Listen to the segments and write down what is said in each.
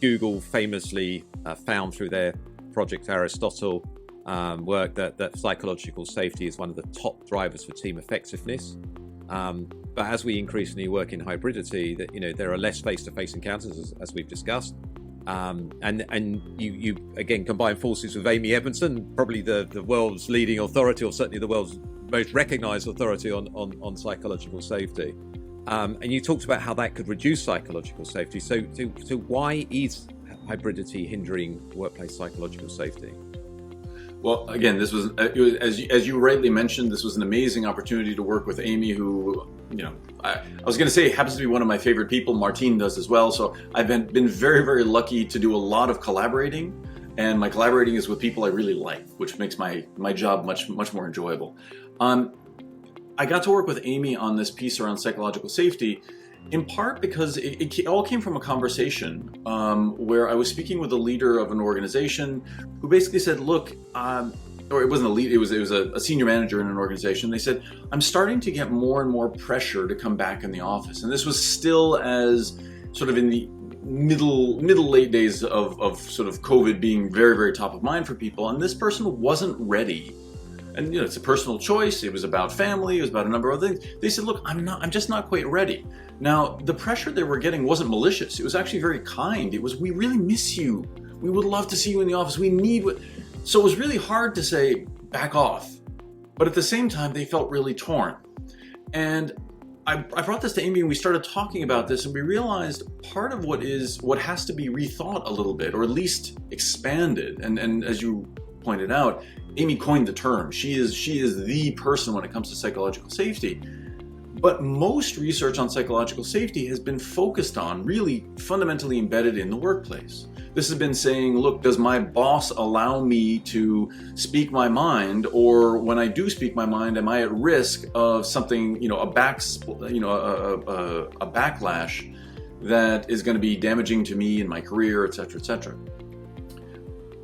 Google famously found through their Project Aristotle work that psychological safety is one of the top drivers for team effectiveness. But as we increasingly work in hybridity, that there are less face-to-face encounters, as we've discussed. And you again combine forces with Amy Edmondson, probably the world's leading authority, or certainly the world's most recognized authority on psychological safety. And you talked about how that could reduce psychological safety. So why is hybridity hindering workplace psychological safety? Well, again, this was, as you rightly mentioned, this was an amazing opportunity to work with Amy, who, I was going to say happens to be one of my favorite people. Martine does as well. So I've been very, very lucky to do a lot of collaborating, and my collaborating is with people I really like, which makes my job much more enjoyable. I got to work with Amy on this piece around psychological safety, in part because it all came from a conversation where I was speaking with a leader of an organization who basically said, look, or it wasn't a lead, it was a senior manager in an organization. They said, I'm starting to get more and more pressure to come back in the office. And this was still as sort of in the middle late days of sort of COVID being very, very top of mind for people. And this person wasn't ready. And it's a personal choice. It was about family. It was about a number of other things. They said, look, I'm just not quite ready. Now, the pressure they were getting wasn't malicious. It was actually very kind. It was, we really miss you. We would love to see you in the office. We need what. So it was really hard to say, back off. But at the same time, they felt really torn. And I brought this to Amy, and we started talking about this, and we realized part of what has to be rethought a little bit, or at least expanded. And as you pointed out, Amy coined the term. She is the person when it comes to psychological safety. But most research on psychological safety has been focused on, really fundamentally embedded in the workplace. This has been saying, look, does my boss allow me to speak my mind? Or when I do speak my mind, am I at risk of something, a backlash that is going to be damaging to me in my career, et cetera, et cetera.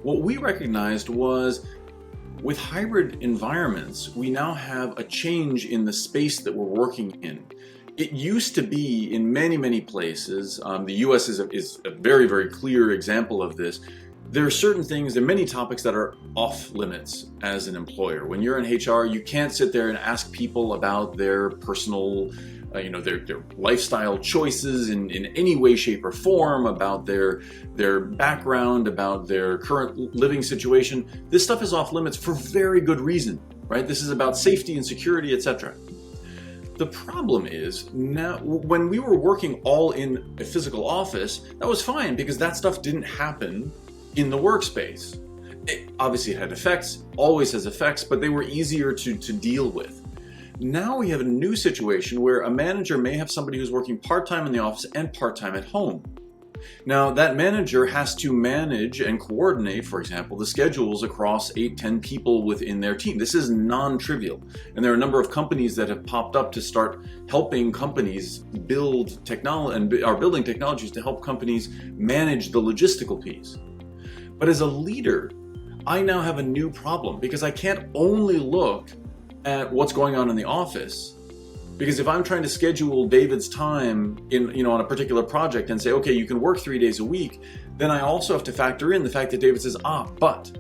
What we recognized was, with hybrid environments, we now have a change in the space that we're working in. It used to be in many, many places, the US is a very, very clear example of this. There are certain things, there are many topics that are off limits as an employer. When you're in HR, you can't sit there and ask people about their personal their lifestyle choices in any way, shape, or form, about their background, about their current living situation. This stuff is off limits for very good reason, right? This is about safety and security, etc. The problem is, now, when we were working all in a physical office, that was fine because that stuff didn't happen in the workspace. Obviously, it had effects, always has effects, but they were easier to deal with. Now we have a new situation where a manager may have somebody who's working part-time in the office and part-time at home. Now that manager has to manage and coordinate, for example, the schedules across 8-10 people within their team. This is non-trivial. And there are a number of companies that have popped up to start helping companies build technology and are building technologies to help companies manage the logistical piece. But as a leader, I now have a new problem because I can't only look at what's going on in the office. Because if I'm trying to schedule David's time on a particular project and say, okay, you can work 3 days a week, then I also have to factor in the fact that David says, but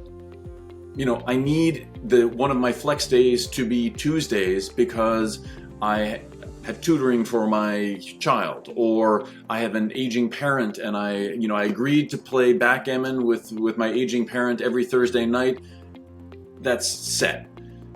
I need one of my flex days to be Tuesdays because I have tutoring for my child, or I have an aging parent and I agreed to play backgammon with my aging parent every Thursday night. That's set.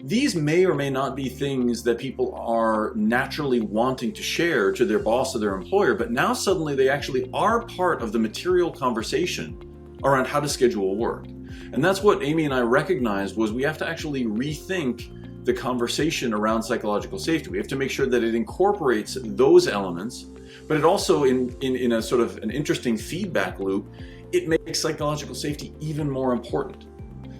These may or may not be things that people are naturally wanting to share to their boss or their employer, but now suddenly they actually are part of the material conversation around how to schedule work. And that's what Amy and I recognized, was we have to actually rethink the conversation around psychological safety. We have to make sure that it incorporates those elements, but it also, in a sort of an interesting feedback loop, it makes psychological safety even more important.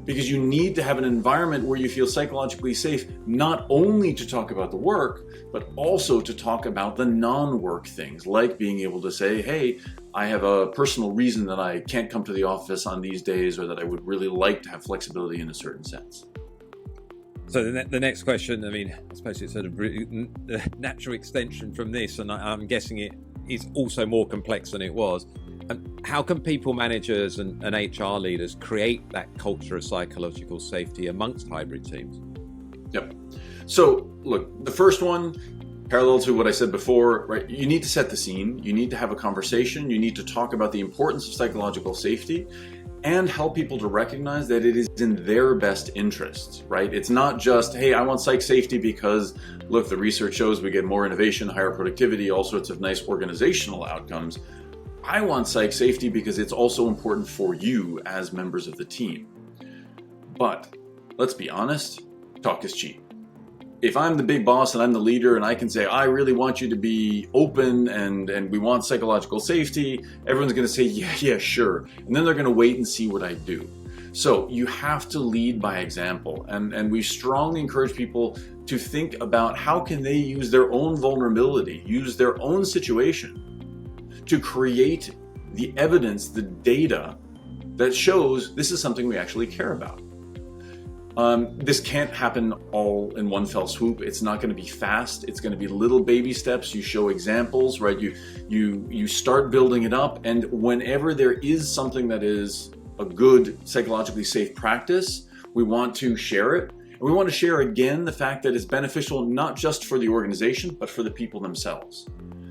Because you need to have an environment where you feel psychologically safe, not only to talk about the work, but also to talk about the non-work things, like being able to say, hey, I have a personal reason that I can't come to the office on these days, or that I would really like to have flexibility in a certain sense. So the next question, I suppose it's sort of a natural extension from this, and I'm guessing it is also more complex than it was. And how can people managers and HR leaders create that culture of psychological safety amongst hybrid teams? Yep. So look, the first one, parallel to what I said before, right? You need to set the scene. You need to have a conversation. You need to talk about the importance of psychological safety and help people to recognize that it is in their best interests, right? It's not just, hey, I want psych safety because, look, the research shows we get more innovation, higher productivity, all sorts of nice organizational outcomes. I want psych safety because it's also important for you as members of the team. But let's be honest, talk is cheap. If I'm the big boss and I'm the leader and I can say, I really want you to be open and we want psychological safety, everyone's going to say, yeah, sure. And then they're going to wait and see what I do. So you have to lead by example. And we strongly encourage people to think about how can they use their own vulnerability, use their own situation to create the evidence, the data that shows this is something we actually care about. This can't happen all in one fell swoop. It's not going to be fast. It's going to be little baby steps. You show examples, right? You start building it up, and whenever there is something that is a good psychologically safe practice, we want to share it. And we want to share again the fact that it's beneficial not just for the organization, but for the people themselves.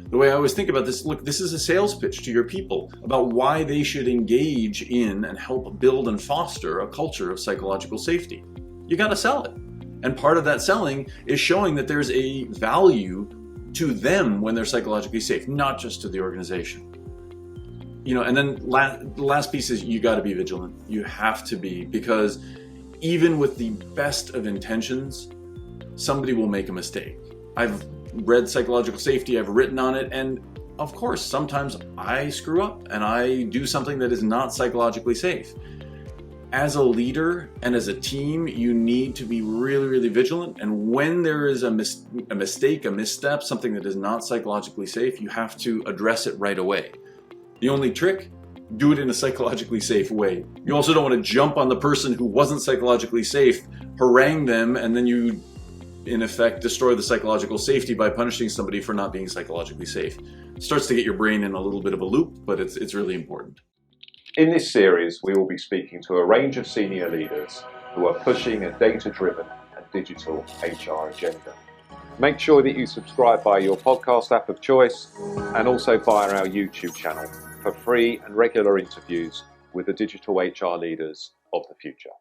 The way I always think about this, look, this is a sales pitch to your people about why they should engage in and help build and foster a culture of psychological safety. You got to sell it. And part of that selling is showing that there's a value to them when they're psychologically safe, not just to the organization. And then the last piece is you got to be vigilant. You have to be, because even with the best of intentions, somebody will make a mistake. I've read psychological safety, I've written on it, and of course, sometimes I screw up and I do something that is not psychologically safe. As a leader and as a team, you need to be really, really vigilant. And when there is a mistake, a misstep, something that is not psychologically safe, you have to address it right away. The only trick, do it in a psychologically safe way. You also don't want to jump on the person who wasn't psychologically safe, harangue them, and then you in effect destroy the psychological safety by punishing somebody for not being psychologically safe. It starts to get your brain in a little bit of a loop, but it's really important. In this series, we will be speaking to a range of senior leaders who are pushing a data-driven and digital HR agenda. Make sure that you subscribe via your podcast app of choice and also via our YouTube channel for free and regular interviews with the digital HR leaders of the future.